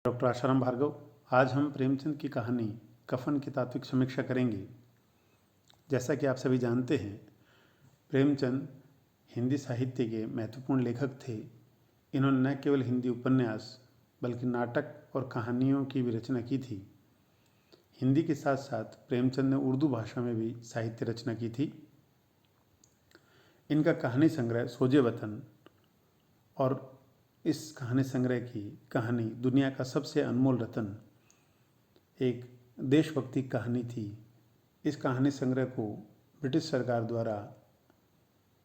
Doctor Asaram Bhargava. आज हम प्रेमचंद की कहानी कफन की तात्विक समीक्षा करेंगे। जैसा कि आप सभी जानते हैं, प्रेमचंद हिंदी साहित्य के महत्वपूर्ण लेखक थे। इन्होंने न केवल हिंदी उपन्यास बल्कि नाटक और कहानियों की भी रचना की थी। हिंदी के साथ साथ प्रेमचंद ने उर्दू भाषा में भी साहित्य रचना की थी। इनका कहानी संग्रह सोजे वतन और इस कहानी संग्रह की कहानी दुनिया का सबसे अनमोल रत्न एक देशभक्ति कहानी थी। इस कहानी संग्रह को ब्रिटिश सरकार द्वारा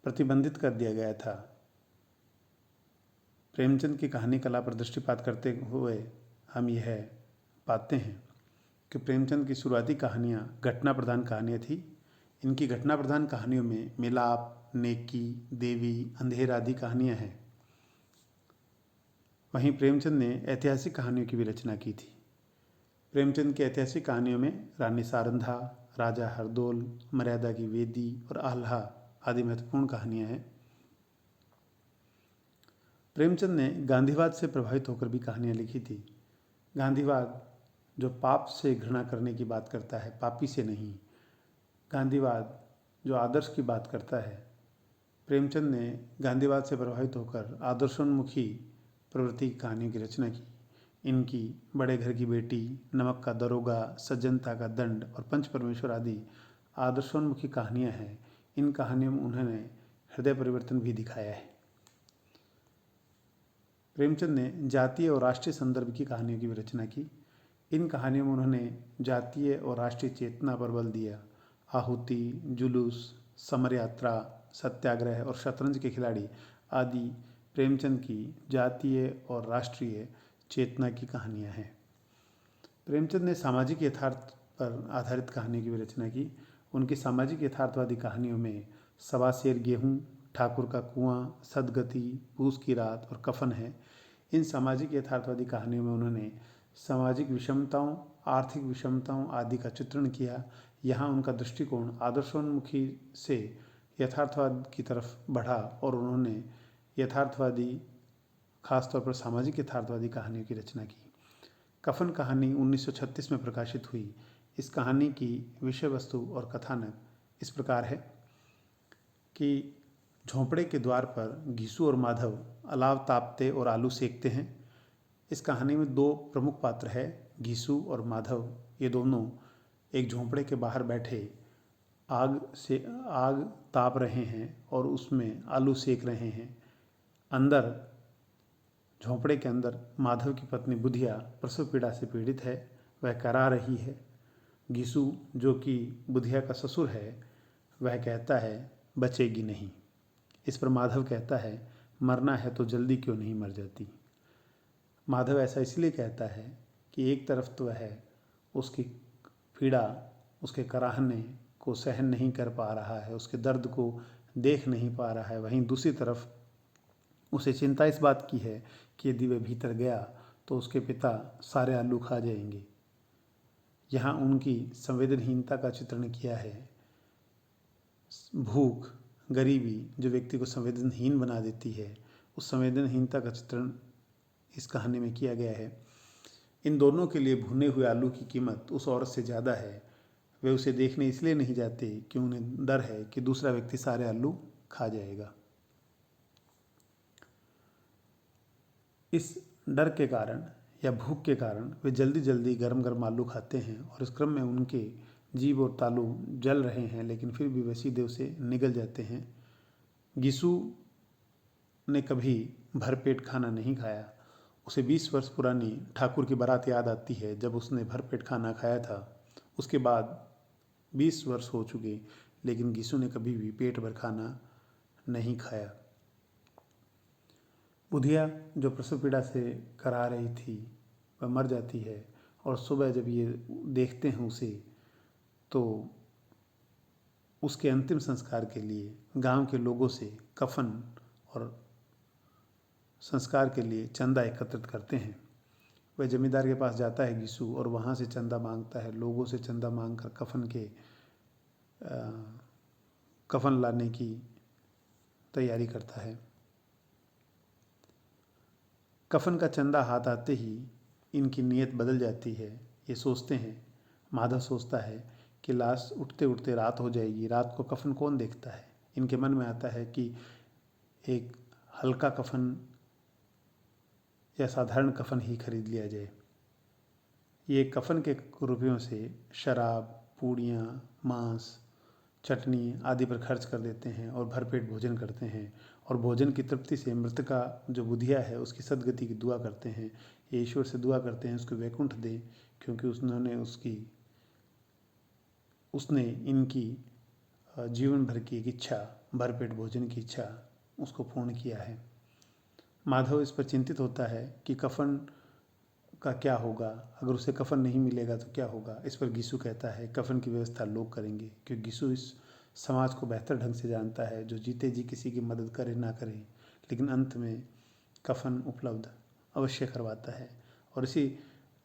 प्रतिबंधित कर दिया गया था। प्रेमचंद की कहानी कला पर दृष्टिपात करते हुए हम यह पाते हैं कि प्रेमचंद की शुरुआती कहानियाँ घटना प्रधान कहानियाँ थी। इनकी घटना प्रधान कहानियों में मिलाप, नेकी, देवी, अंधेर आदि कहानियाँ हैं। वहीं प्रेमचंद ने ऐतिहासिक कहानियों की भी रचना की थी। प्रेमचंद की ऐतिहासिक कहानियों में रानी सारंधा, राजा हरदौल, मर्यादा की वेदी और आल्हा आदि महत्वपूर्ण कहानियाँ हैं। प्रेमचंद ने गांधीवाद से प्रभावित होकर भी कहानियाँ लिखी थी। गांधीवाद जो पाप से घृणा करने की बात करता है, पापी से नहीं। गांधीवाद जो आदर्श की बात करता है। प्रेमचंद ने गांधीवाद से प्रभावित होकर आदर्शोन्मुखी प्रवृत्ति की कहानियों की रचना की। इनकी बड़े घर की बेटी, नमक का दरोगा, सज्जनता का दंड और पंच परमेश्वर आदि आदर्शोन्मुखी कहानियाँ हैं। इन कहानियों में उन्होंने हृदय परिवर्तन भी दिखाया है। प्रेमचंद ने जातीय और राष्ट्रीय संदर्भ की कहानियों की भी रचना की। इन कहानियों में उन्होंने जातीय और राष्ट्रीय चेतना पर बल दिया। आहुति, जुलूस, समर यात्रा, सत्याग्रह और शतरंज के खिलाड़ी आदि प्रेमचंद की जातीय और राष्ट्रीय चेतना की कहानियाँ हैं। प्रेमचंद ने सामाजिक यथार्थ पर आधारित कहानियों की भी रचना की। उनकी सामाजिक यथार्थवादी कहानियों में सवा सेर गेहूँ, ठाकुर का कुआं, सदगति, पूस की रात और कफन है। इन सामाजिक यथार्थवादी कहानियों में उन्होंने सामाजिक विषमताओं, आर्थिक विषमताओं आदि का चित्रण किया। यहाँ उनका दृष्टिकोण आदर्शोन्मुखी से यथार्थवाद की तरफ बढ़ा और उन्होंने यथार्थवादी, खासतौर पर सामाजिक यथार्थवादी कहानियों की रचना की। कफन कहानी 1936 में प्रकाशित हुई। इस कहानी की विषय वस्तु और कथानक इस प्रकार है कि झोंपड़े के द्वार पर घीसू और माधव अलाव तापते और आलू सेकते हैं। इस कहानी में दो प्रमुख पात्र हैं, घीसू और माधव। ये दोनों एक झोंपड़े के बाहर बैठे आग ताप रहे हैं और उसमें आलू सेक रहे हैं। अंदर झोंपड़े के अंदर माधव की पत्नी बुधिया प्रसव पीड़ा से पीड़ित है, वह करा रही है। घीसू जो कि बुधिया का ससुर है, वह कहता है बचेगी नहीं। इस पर माधव कहता है मरना है तो जल्दी क्यों नहीं मर जाती। माधव ऐसा इसलिए कहता है कि एक तरफ तो वह उसकी पीड़ा, उसके कराहने को सहन नहीं कर पा रहा है, उसके दर्द को देख नहीं पा रहा है। वहीं दूसरी तरफ उसे चिंता इस बात की है कि यदि वह भीतर गया तो उसके पिता सारे आलू खा जाएंगे। यहाँ उनकी संवेदनहीनता का चित्रण किया है। भूख, गरीबी जो व्यक्ति को संवेदनहीन बना देती है, उस संवेदनहीनता का चित्रण इस कहानी में किया गया है। इन दोनों के लिए भुने हुए आलू की कीमत उस औरत से ज़्यादा है। वे उसे देखने इसलिए नहीं जाते कि उन्हें डर है कि दूसरा व्यक्ति सारे आलू खा जाएगा। इस डर के कारण या भूख के कारण वे जल्दी जल्दी गर्म गर्म आलू खाते हैं और इस क्रम में उनके जीभ और तालू जल रहे हैं, लेकिन फिर भी वे सीधे उसे निगल जाते हैं। घीसू ने कभी भरपेट खाना नहीं खाया। उसे 20 वर्ष पुरानी ठाकुर की बारात याद आती है, जब उसने भरपेट खाना खाया था। उसके बाद 20 वर्ष हो चुके, लेकिन घीसू ने कभी भी पेट भर खाना नहीं खाया। बुधिया जो प्रसव पीड़ा से करा रही थी, वह मर जाती है और सुबह जब ये देखते हैं उसे, तो उसके अंतिम संस्कार के लिए गांव के लोगों से कफन और संस्कार के लिए चंदा एकत्रित करते हैं। वह जमींदार के पास जाता है घीसू और वहाँ से चंदा मांगता है। लोगों से चंदा मांगकर कफन लाने की तैयारी करता है। कफन का चंदा हाथ आते ही इनकी नीयत बदल जाती है। ये सोचते हैं, माधव सोचता है कि लाश उठते उठते रात हो जाएगी, रात को कफन कौन देखता है। इनके मन में आता है कि एक हल्का कफन या साधारण कफन ही खरीद लिया जाए। ये कफन के रुपयों से शराब, पूड़ियाँ, मांस, चटनी आदि पर खर्च कर देते हैं और भरपेट भोजन करते हैं और भोजन की तृप्ति से मृत का जो बुधिया है उसकी सदगति की दुआ करते हैं। ये ईश्वर से दुआ करते हैं उसको वैकुंठ दे, क्योंकि उसने इनकी जीवन भर की एक इच्छा, भरपेट भोजन की इच्छा उसको पूर्ण किया है। माधव इस पर चिंतित होता है कि कफन का क्या होगा, अगर उसे कफन नहीं मिलेगा तो क्या होगा। इस पर गीसू कहता है कफन की व्यवस्था लोग करेंगे, क्योंकि गीसू इस समाज को बेहतर ढंग से जानता है, जो जीते जी किसी की मदद करे ना करे, लेकिन अंत में कफन उपलब्ध अवश्य करवाता है। और इसी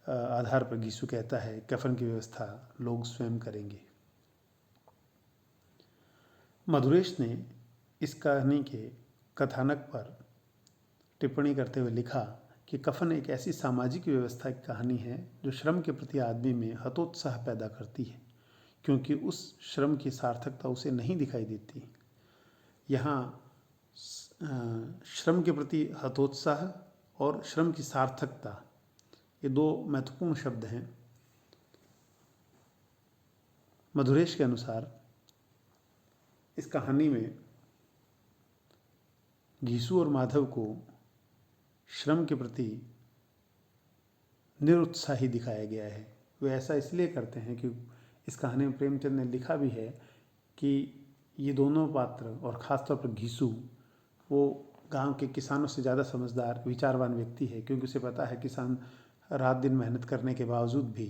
आधार पर गीसू कहता है कफन की व्यवस्था लोग स्वयं करेंगे। मधुरेश ने इस कहानी के कथानक पर टिप्पणी करते हुए लिखा कि कफन एक ऐसी सामाजिक व्यवस्था की कहानी है जो श्रम के प्रति आदमी में हतोत्साह पैदा करती है, क्योंकि उस श्रम की सार्थकता उसे नहीं दिखाई देती। यहाँ श्रम के प्रति हतोत्साह और श्रम की सार्थकता, ये दो महत्वपूर्ण शब्द हैं। मधुरेश के अनुसार इस कहानी में घीसू और माधव को श्रम के प्रति निरुत्साही दिखाया गया है। वे ऐसा इसलिए करते हैं कि इस कहानी में प्रेमचंद ने लिखा भी है कि ये दोनों पात्र और ख़ासतौर पर घीसू वो गांव के किसानों से ज़्यादा समझदार विचारवान व्यक्ति है, क्योंकि उसे पता है किसान रात दिन मेहनत करने के बावजूद भी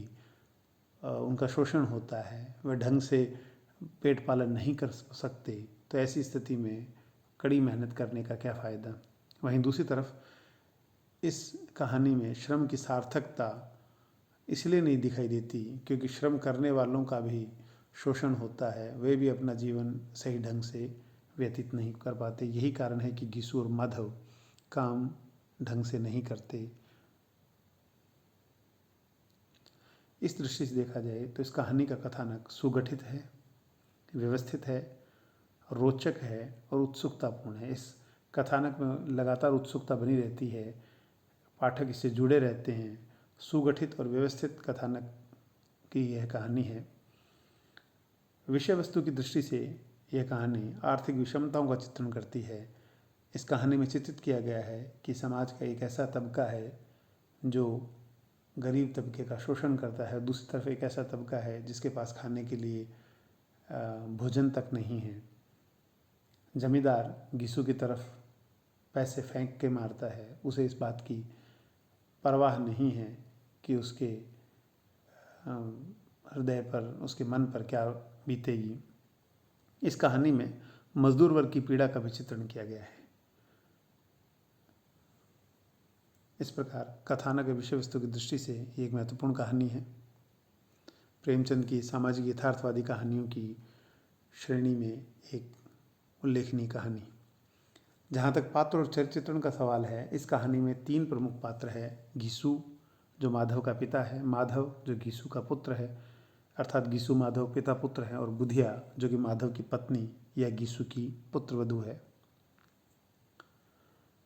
उनका शोषण होता है, वे ढंग से पेट पालन नहीं कर सकते, तो ऐसी स्थिति में कड़ी मेहनत करने का क्या फ़ायदा। वहीं दूसरी तरफ इस कहानी में श्रम की सार्थकता इसलिए नहीं दिखाई देती क्योंकि श्रम करने वालों का भी शोषण होता है, वे भी अपना जीवन सही ढंग से व्यतीत नहीं कर पाते। यही कारण है कि घीसू और माधव काम ढंग से नहीं करते। इस दृष्टि से देखा जाए तो इस कहानी का कथानक सुगठित है, व्यवस्थित है, रोचक है और उत्सुकतापूर्ण है। इस कथानक में लगातार उत्सुकता बनी रहती है, पाठक इससे जुड़े रहते हैं। सुगठित और व्यवस्थित कथानक की यह कहानी है। विषय वस्तु की दृष्टि से यह कहानी आर्थिक विषमताओं का चित्रण करती है। इस कहानी में चित्रित किया गया है कि समाज का एक ऐसा तबका है जो गरीब तबके का शोषण करता है, दूसरी तरफ एक ऐसा तबका है जिसके पास खाने के लिए भोजन तक नहीं है। जमींदार घीसू की तरफ पैसे फेंक के मारता है, उसे इस बात की परवाह नहीं है कि उसके हृदय पर, उसके मन पर क्या बीतेगी। इस कहानी में मजदूर वर्ग की पीड़ा का भी चित्रण किया गया है। इस प्रकार कथानक विषय वस्तु की दृष्टि से ये एक महत्वपूर्ण कहानी है। प्रेमचंद की सामाजिक यथार्थवादी कहानियों की श्रेणी में एक उल्लेखनीय कहानी। जहाँ तक पात्र और चरित्र चित्रण का सवाल है, इस कहानी में 3 प्रमुख पात्र हैं। घीसू जो माधव का पिता है, माधव जो घीसू का पुत्र है, अर्थात घीसू माधव पिता पुत्र है, और बुधिया जो कि माधव की पत्नी या घीसू की पुत्रवधू है।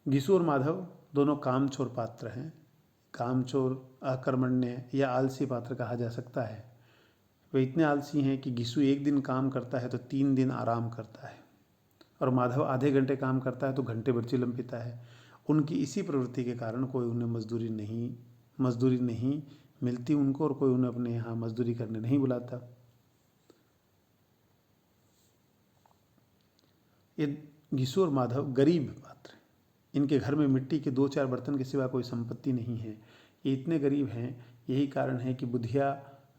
घीसू और माधव दोनों कामचोर पात्र हैं। कामचोर, अकर्मण्य या आलसी पात्र कहा जा सकता है। वे इतने आलसी हैं कि घीसू 1 दिन काम करता है तो 3 दिन आराम करता है, और माधव आधे घंटे काम करता है तो घंटे भर चिलम पीता है। उनकी इसी प्रवृत्ति के कारण कोई उन्हें मजदूरी नहीं मिलती उनको, और कोई उन्हें अपने यहाँ मजदूरी करने नहीं बुलाता। ये घीसू और माधव गरीब पात्र, इनके घर में मिट्टी के 2-4 बर्तन के सिवा कोई संपत्ति नहीं है। ये इतने गरीब हैं, यही कारण है कि बुधिया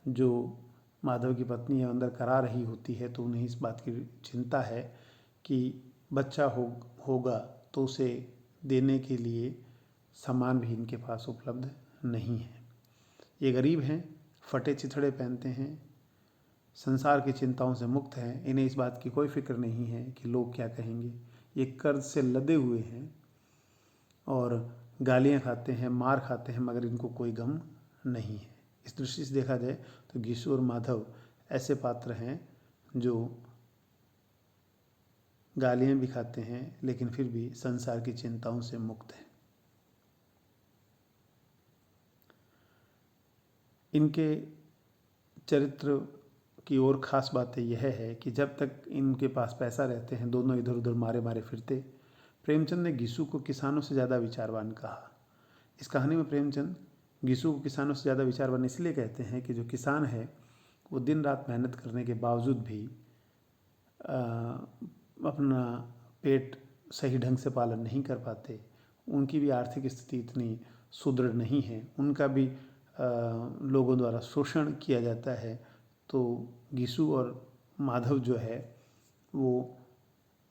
जो माधव की पत्नी है अंदर करा रही होती है, तो उन्हें इस बात की चिंता है कि बच्चा होगा तो उसे देने के लिए सामान भी इनके पास उपलब्ध नहीं है। ये गरीब हैं, फटे चिथड़े पहनते हैं, संसार की चिंताओं से मुक्त हैं। इन्हें इस बात की कोई फिक्र नहीं है कि लोग क्या कहेंगे। ये कर्ज से लदे हुए हैं और गालियाँ खाते हैं, मार खाते हैं, मगर इनको कोई गम नहीं है। इस दृष्टि से देखा जाए तो घीसू और माधव ऐसे पात्र हैं जो गालियाँ भी खाते हैं लेकिन फिर भी संसार की चिंताओं से मुक्त हैं। इनके चरित्र की ओर खास बात यह है कि जब तक इनके पास पैसा रहते हैं दोनों इधर उधर मारे मारे फिरते। प्रेमचंद ने घीसू को किसानों से ज़्यादा विचारवान कहा। इस कहानी में प्रेमचंद घीसू को किसानों से ज़्यादा विचारवान इसलिए कहते हैं कि जो किसान है वो दिन रात मेहनत करने के बावजूद भी अपना पेट सही ढंग से पालन नहीं कर पाते। उनकी भी आर्थिक स्थिति इतनी सुदृढ़ नहीं है, उनका भी लोगों द्वारा शोषण किया जाता है। तो घीसू और माधव जो है वो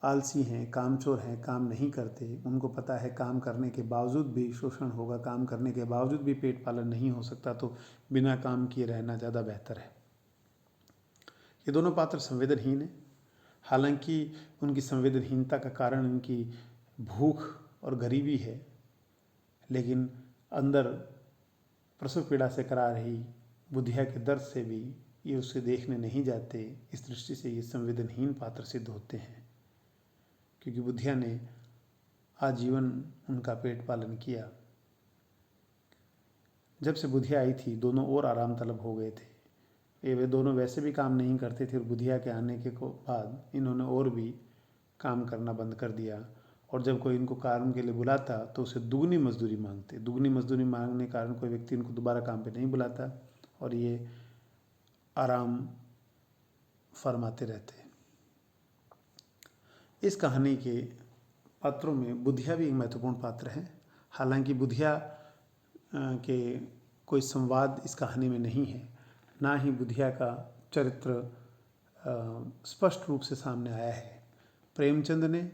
आलसी हैं, कामचोर हैं, काम नहीं करते। उनको पता है काम करने के बावजूद भी शोषण होगा, काम करने के बावजूद भी पेट पालन नहीं हो सकता, तो बिना काम किए रहना ज़्यादा बेहतर है। ये दोनों पात्र संवेदनहीन हैं। हालांकि उनकी संवेदनहीनता का कारण उनकी भूख और गरीबी है, लेकिन अंदर प्रसव पीड़ा से करा रही बुधिया के दर्द से भी ये उसे देखने नहीं जाते। इस दृष्टि से ये संवेदनहीन पात्र सिद्ध होते हैं, क्योंकि बुधिया ने आजीवन उनका पेट पालन किया। जब से बुधिया आई थी दोनों और आराम तलब हो गए थे। वे दोनों वैसे भी काम नहीं करते थे और बुधिया के आने के बाद इन्होंने और भी काम करना बंद कर दिया। और जब कोई इनको काम के लिए बुलाता तो उसे दुगनी मजदूरी मांगते। दुगनी मजदूरी मांगने के कारण कोई व्यक्ति इनको दोबारा काम पे नहीं बुलाता और ये आराम फरमाते रहते। इस कहानी के पात्रों में बुधिया भी एक महत्वपूर्ण पात्र है। हालांकि बुधिया के कोई संवाद इस कहानी में नहीं है, ना ही बुधिया का चरित्र स्पष्ट रूप से सामने आया है। प्रेमचंद ने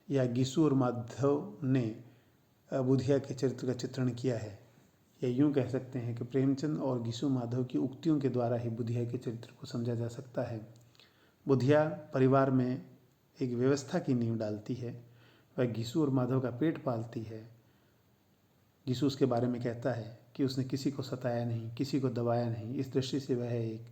या घीसू और माधव ने बुधिया के चरित्र का चित्रण किया है। या यूँ कह सकते हैं कि प्रेमचंद और घीसू माधव की उक्तियों के द्वारा ही बुधिया के चरित्र को समझा जा सकता है। बुधिया परिवार में एक व्यवस्था की नींव डालती है, वह घीसू और माधव का पेट पालती है। घीसू उसके बारे में कहता है कि उसने किसी को सताया नहीं, किसी को दबाया नहीं। इस दृष्टि से वह एक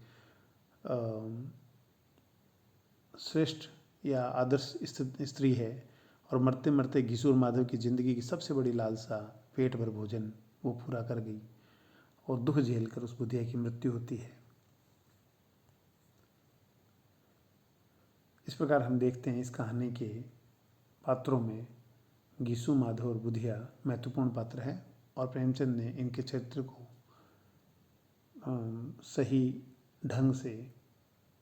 श्रेष्ठ या आदर्श स्त्री है। और मरते मरते घीसू और माधव की ज़िंदगी की सबसे बड़ी लालसा पेट भर भोजन वो पूरा कर गई और दुख झेल कर उस बुधिया की मृत्यु होती है। इस प्रकार हम देखते हैं इस कहानी के पात्रों में घीसू, माधव और बुधिया महत्वपूर्ण पात्र हैं और प्रेमचंद ने इनके चरित्र को सही ढंग से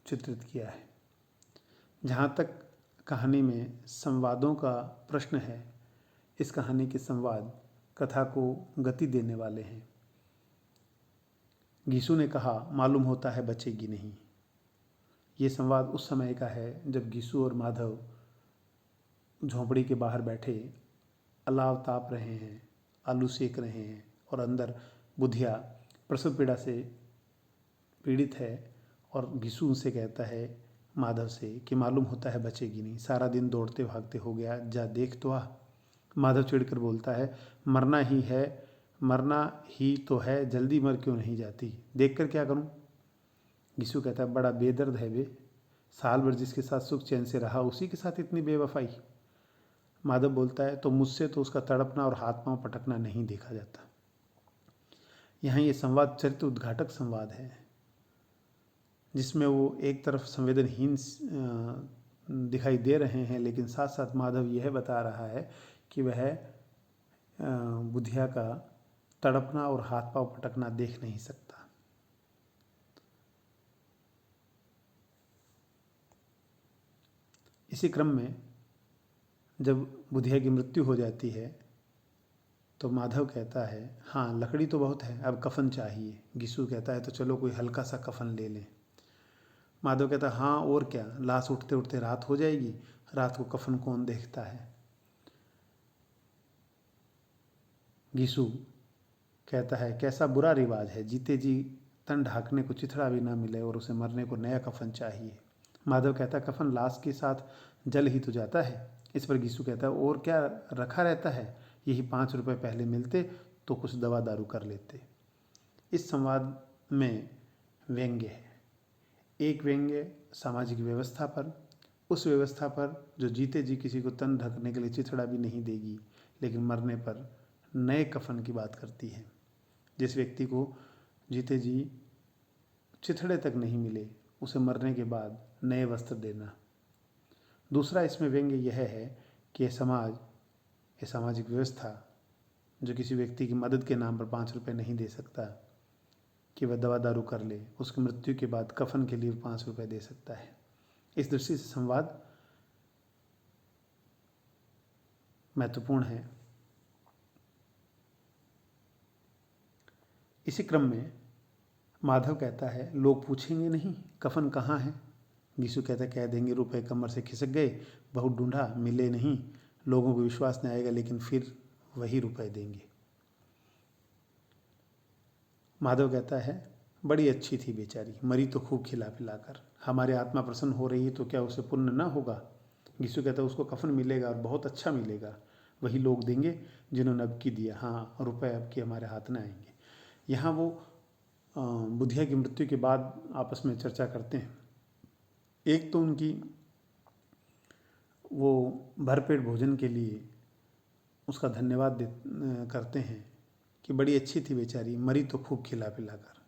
चित्रित किया है। जहाँ तक कहानी में संवादों का प्रश्न है, इस कहानी के संवाद कथा को गति देने वाले हैं। घीसू ने कहा, मालूम होता है बचेगी नहीं। ये संवाद उस समय का है जब घीसू और माधव झोंपड़ी के बाहर बैठे अलाव ताप रहे हैं, आलू सेक रहे हैं और अंदर बुधिया प्रसव पीड़ा से पीड़ित है। और घीसू उनसे कहता है माधव से कि मालूम होता है बचेगी नहीं, सारा दिन दौड़ते भागते हो गया, जा देख तो आ। माधव चिढ़कर बोलता है, मरना ही तो है, जल्दी मर क्यों नहीं जाती, देख कर क्या करूं। घीसू कहता है, बड़ा बेदर्द है बे, साल भर जिसके साथ सुख चैन से रहा उसी के साथ इतनी बेवफाई। माधव बोलता है, तो मुझसे तो उसका तड़पना और हाथ पांव पटकना नहीं देखा जाता। यहाँ ये संवाद चरित्र उद्घाटक संवाद है, जिसमें वो एक तरफ संवेदनहीन दिखाई दे रहे हैं, लेकिन साथ साथ माधव यह बता रहा है कि वह बुधिया का तड़पना और हाथ पांव पटकना देख नहीं सकता। इसी क्रम में जब बुधिया की मृत्यु हो जाती है तो माधव कहता है, हाँ लकड़ी तो बहुत है, अब कफन चाहिए। घीसू कहता है, तो चलो कोई हल्का सा कफन ले लें। माधव कहता है, हाँ और क्या, लाश उठते उठते रात हो जाएगी, रात को कफन कौन देखता है। घीसू कहता है, कैसा बुरा रिवाज है, जीते जी तन ढांकने को चिथड़ा भी ना मिले और उसे मरने को नया कफन चाहिए। माधव कहता है, कफन लाश के साथ जल ही तो जाता है। इस पर घीसू कहता है, और क्या रखा रहता है, यही 5 रुपए पहले मिलते तो कुछ दवा दारू कर लेते। इस संवाद में व्यंग्य है। एक व्यंग्य सामाजिक व्यवस्था पर, उस व्यवस्था पर जो जीते जी किसी को तन ढकने के लिए चिथड़ा भी नहीं देगी, लेकिन मरने पर नए कफन की बात करती है। जिस व्यक्ति को जीते जी चिथड़े तक नहीं मिले, उसे मरने के बाद नए वस्त्र देना। दूसरा इसमें व्यंग्य यह है कि ये सामाजिक व्यवस्था जो किसी व्यक्ति की मदद के नाम पर 5 रुपये नहीं दे सकता कि वह दवा दारू कर ले, उसकी मृत्यु के बाद कफन के लिए 5 रुपये दे सकता है। इस दृष्टि से संवाद महत्वपूर्ण है। इसी क्रम में माधव कहता है, लोग पूछेंगे नहीं कफन कहाँ है। गीसु कहता है, कह देंगे रुपए कमर से खिसक गए, बहुत ढूंढा मिले नहीं, लोगों को विश्वास नहीं आएगा, लेकिन फिर वही रुपए देंगे। माधव कहता है, बड़ी अच्छी थी बेचारी, मरी तो खूब खिला पिलाकर, हमारी आत्मा प्रसन्न हो रही है तो क्या उसे पुण्य ना होगा। गीसु कहता है, उसको कफन मिलेगा और बहुत अच्छा मिलेगा, वही लोग देंगे जिन्होंने अब की दिया। हाँ, रुपए अब की हमारे हाथ में आएंगे। यहाँ वो बुधिया की मृत्यु के बाद आपस में चर्चा करते हैं। एक तो उनकी वो भरपेट भोजन के लिए उसका धन्यवाद करते हैं कि बड़ी अच्छी थी बेचारी, मरी तो खूब खिला पिलाकर।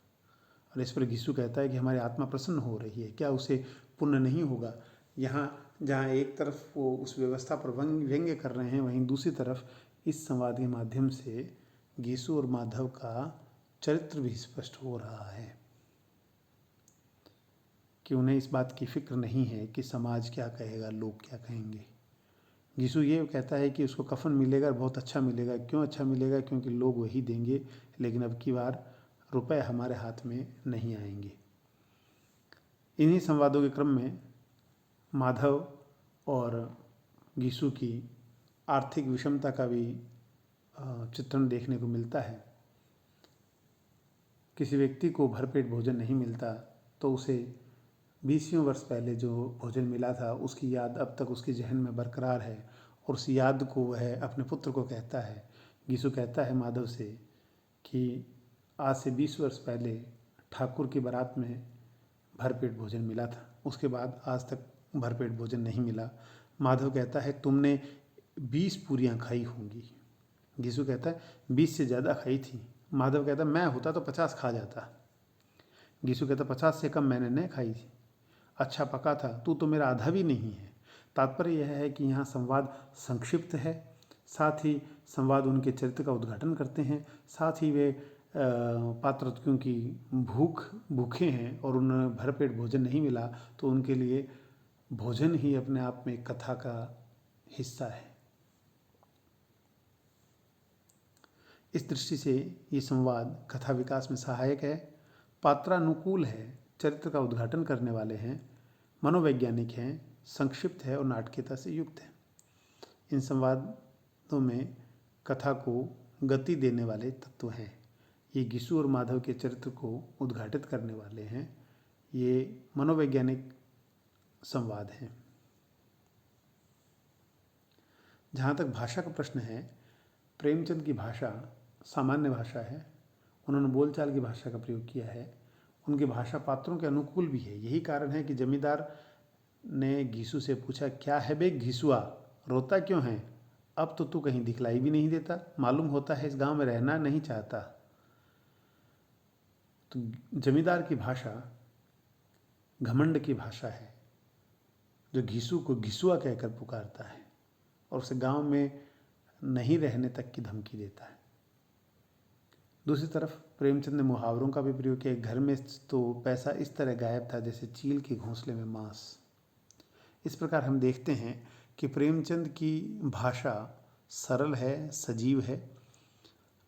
और इस पर गीसु कहता है कि हमारी आत्मा प्रसन्न हो रही है, क्या उसे पुण्य नहीं होगा। यहाँ जहाँ एक तरफ वो उस व्यवस्था पर व्यंग्य कर रहे हैं, वहीं दूसरी तरफ इस संवाद के माध्यम से गीसु और माधव का चरित्र भी स्पष्ट हो रहा है कि उन्हें इस बात की फिक्र नहीं है कि समाज क्या कहेगा, लोग क्या कहेंगे। गीसु ये कहता है कि उसको कफन मिलेगा और बहुत अच्छा मिलेगा। क्यों अच्छा मिलेगा? क्योंकि लोग वही देंगे, लेकिन अब की बार रुपए हमारे हाथ में नहीं आएंगे। इन्हीं संवादों के क्रम में माधव और गीसु की आर्थिक विषमता का भी चित्रण देखने को मिलता है। किसी व्यक्ति को भरपेट भोजन नहीं मिलता तो उसे 20 वर्ष पहले जो भोजन मिला था उसकी याद अब तक उसके जहन में बरकरार है, और उस याद को वह अपने पुत्र को कहता है। गीसु कहता है माधव से कि आज से 20 वर्ष पहले ठाकुर की बारात में भरपेट भोजन मिला था, उसके बाद आज तक भरपेट भोजन नहीं मिला। माधव कहता है, तुमने 20 पूरियाँ खाई होंगी। गीसु कहता है, 20 से ज़्यादा खाई थी। माधव कहता है, मैं होता तो 50 खा जाता। गीसु कहता, 50 से कम मैंने नहीं खाई थी, अच्छा पका था, तू तो मेरा आधा भी नहीं है। तात्पर्य यह है कि यहाँ संवाद संक्षिप्त है, साथ ही संवाद उनके चरित्र का उद्घाटन करते हैं, साथ ही वे पात्र क्योंकि भूखे हैं और उन्हें भरपेट भोजन नहीं मिला तो उनके लिए भोजन ही अपने आप में कथा का हिस्सा है। इस दृष्टि से ये संवाद कथा विकास में सहायक है, पात्रानुकूल है, चरित्र का उद्घाटन करने वाले हैं, मनोवैज्ञानिक हैं, संक्षिप्त है और नाटकीयता से युक्त है। इन संवादों में कथा को गति देने वाले तत्व हैं। ये गीसु और माधव के चरित्र को उद्घाटित करने वाले हैं। ये मनोवैज्ञानिक संवाद हैं। जहाँ तक भाषा का प्रश्न है, प्रेमचंद की भाषा सामान्य भाषा है, उन्होंने बोलचाल की भाषा का प्रयोग किया है। उनकी भाषा पात्रों के अनुकूल भी है। यही कारण है कि जमींदार ने गीसु से पूछा, क्या है बे घिसुआ, रोता क्यों है? अब तो तू कहीं दिखलाई भी नहीं देता, मालूम होता है इस गांव में रहना नहीं चाहता। तो जमींदार की भाषा घमंड की भाषा है, जो घिसु को घिसुआ कहकर पुकारता है और उसे गांव में नहीं रहने तक की धमकी देता है। दूसरी तरफ प्रेमचंद ने मुहावरों का भी प्रयोग किया। घर में तो पैसा इस तरह गायब था जैसे चील के घोंसले में मांस। इस प्रकार हम देखते हैं कि प्रेमचंद की भाषा सरल है, सजीव है।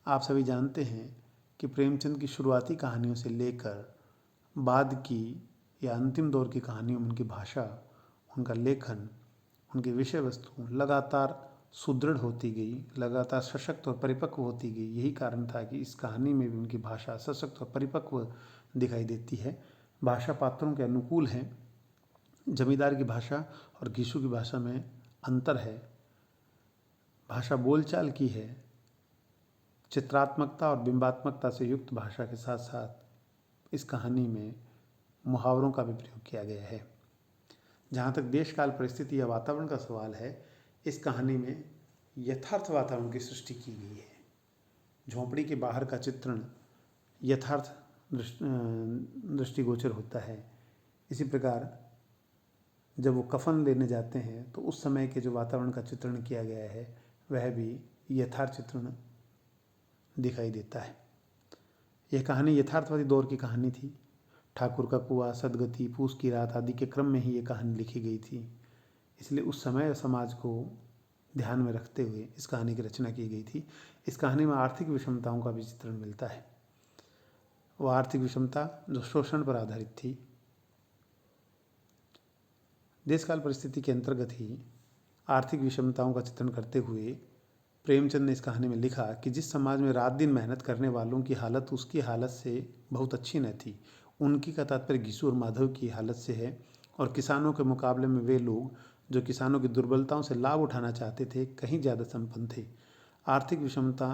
आप सभी जानते हैं कि प्रेमचंद की शुरुआती कहानियों से लेकर बाद की या अंतिम दौर की कहानियों में उनकी भाषा, उनका लेखन, उनकी विषय वस्तु लगातार सुदृढ़ होती गई, लगातार सशक्त और परिपक्व होती गई। यही कारण था कि इस कहानी में भी उनकी भाषा सशक्त और परिपक्व दिखाई देती है। भाषा पात्रों के अनुकूल है। जमींदार की भाषा और गीसु की भाषा में अंतर है। भाषा बोलचाल की है, चित्रात्मकता और बिंबात्मकता से युक्त भाषा के साथ साथ इस कहानी में मुहावरों का भी प्रयोग किया गया है। जहाँ तक देश काल परिस्थिति या वातावरण का सवाल है, इस कहानी में यथार्थ वातावरण की सृष्टि की गई है। झोंपड़ी के बाहर का चित्रण यथार्थ दृष्टिगोचर होता है। इसी प्रकार जब वो कफन लेने जाते हैं तो उस समय के जो वातावरण का चित्रण किया गया है वह भी यथार्थ चित्रण दिखाई देता है। यह कहानी यथार्थवादी दौर की कहानी थी। ठाकुर का कुआं, सदगति, पूस की रात आदि के क्रम में ही ये कहानी लिखी गई थी। इसलिए उस समय समाज को ध्यान में रखते हुए इस कहानी की रचना की गई थी। इस कहानी में आर्थिक विषमताओं का भी चित्रण मिलता है। वो आर्थिक विषमता जो शोषण पर आधारित थी। देशकाल परिस्थिति के अंतर्गत ही आर्थिक विषमताओं का चित्रण करते हुए प्रेमचंद ने इस कहानी में लिखा कि जिस समाज में रात दिन मेहनत करने वालों की हालत उसकी हालत से बहुत अच्छी न थी, उनकी का तात्पर्य घिसू और माधव की हालत से है, और किसानों के मुकाबले में वे लोग जो किसानों की दुर्बलताओं से लाभ उठाना चाहते थे कहीं ज़्यादा संपन्न थे। आर्थिक विषमता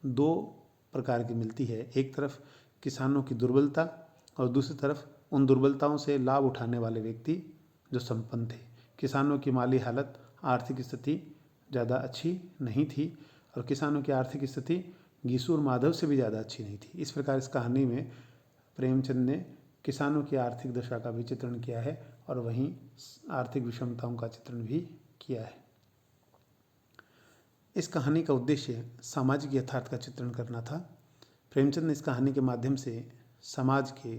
दो प्रकार की मिलती है, एक तरफ किसानों की दुर्बलता और दूसरी तरफ उन दुर्बलताओं से लाभ उठाने वाले व्यक्ति जो संपन्न थे। किसानों की माली हालत, आर्थिक स्थिति ज़्यादा अच्छी नहीं थी और किसानों की आर्थिक स्थिति घिसू और माधव से भी ज़्यादा अच्छी नहीं थी। इस प्रकार इस कहानी में प्रेमचंद ने किसानों की आर्थिक दशा का भी चित्रण किया है और वहीं आर्थिक विषमताओं का चित्रण भी किया है। इस कहानी का उद्देश्य सामाजिक यथार्थ का चित्रण करना था। प्रेमचंद ने इस कहानी के माध्यम से समाज के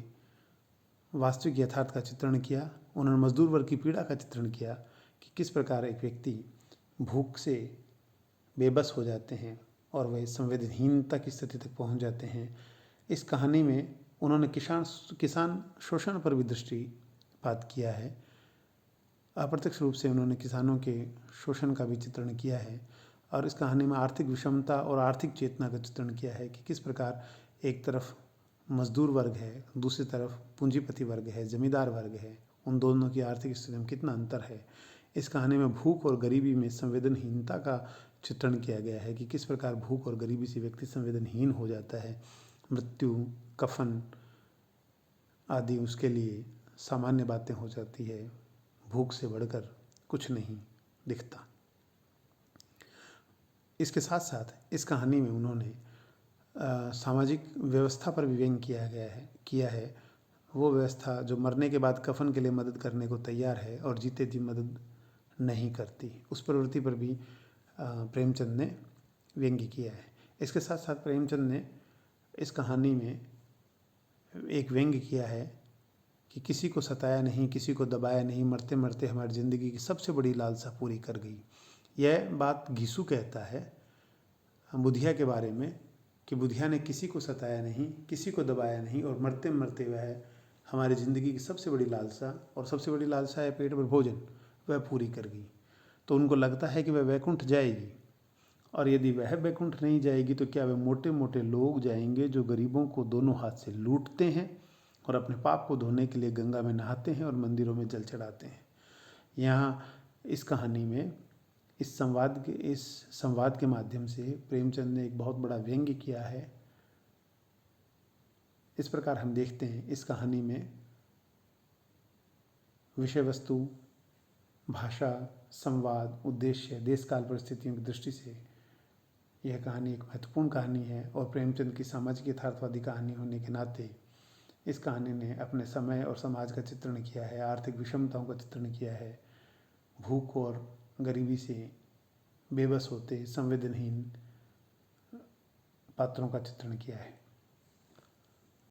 वास्तविक यथार्थ का चित्रण किया। उन्होंने मजदूर वर्ग की पीड़ा का चित्रण किया कि किस प्रकार एक व्यक्ति भूख से बेबस हो जाते हैं और वे संवेदनहीनता की स्थिति तक पहुंच जाते हैं। इस कहानी में उन्होंने किसान शोषण पर भी दृष्टिपात किया है। अप्रत्यक्ष रूप से उन्होंने किसानों के शोषण का भी चित्रण किया है और इस कहानी में आर्थिक विषमता और आर्थिक चेतना का चित्रण किया है कि किस प्रकार एक तरफ मजदूर वर्ग है, दूसरी तरफ पूंजीपति वर्ग है, जमींदार वर्ग है, उन दोनों की आर्थिक स्थिति में कितना अंतर है। इस कहानी में भूख और गरीबी में संवेदनहीनता का चित्रण किया गया है कि किस प्रकार भूख और गरीबी से व्यक्ति संवेदनहीन हो जाता है। मृत्यु, कफन आदि उसके लिए सामान्य बातें हो जाती है। भूख से बढ़कर कुछ नहीं दिखता। इसके साथ साथ इस कहानी में उन्होंने सामाजिक व्यवस्था पर भी व्यंग किया है। वो व्यवस्था जो मरने के बाद कफन के लिए मदद करने को तैयार है और जीते जी मदद नहीं करती, उस प्रवृत्ति पर भी प्रेमचंद ने व्यंग्य किया है। इसके साथ साथ प्रेमचंद ने इस कहानी में एक व्यंग्य किया है कि किसी को सताया नहीं, किसी को दबाया नहीं, मरते मरते हमारी ज़िंदगी की सबसे बड़ी लालसा पूरी कर गई। यह बात घिसू कहता है बुधिया के बारे में कि बुधिया ने किसी को सताया नहीं, किसी को दबाया नहीं और मरते मरते वह हमारी ज़िंदगी की सबसे बड़ी लालसा, और सबसे बड़ी लालसा है पेट भर भोजन, वह पूरी कर गई। तो उनको लगता है कि वह वैकुंठ जाएगी, और यदि वह वैकुंठ नहीं जाएगी तो क्या वह मोटे मोटे लोग जाएंगे जो गरीबों को दोनों हाथ से लूटते हैं और अपने पाप को धोने के लिए गंगा में नहाते हैं और मंदिरों में जल चढ़ाते हैं। यहाँ इस कहानी में इस संवाद के माध्यम से प्रेमचंद ने एक बहुत बड़ा व्यंग्य किया है। इस प्रकार हम देखते हैं इस कहानी में विषय वस्तु, भाषा, संवाद, उद्देश्य, देशकाल परिस्थितियों की दृष्टि से यह कहानी एक महत्वपूर्ण कहानी है और प्रेमचंद की सामाजिक यथार्थवादी कहानी होने के नाते इस कहानी ने अपने समय और समाज का चित्रण किया है, आर्थिक विषमताओं का चित्रण किया है, भूख और गरीबी से बेबस होते संवेदनहीन पात्रों का चित्रण किया है।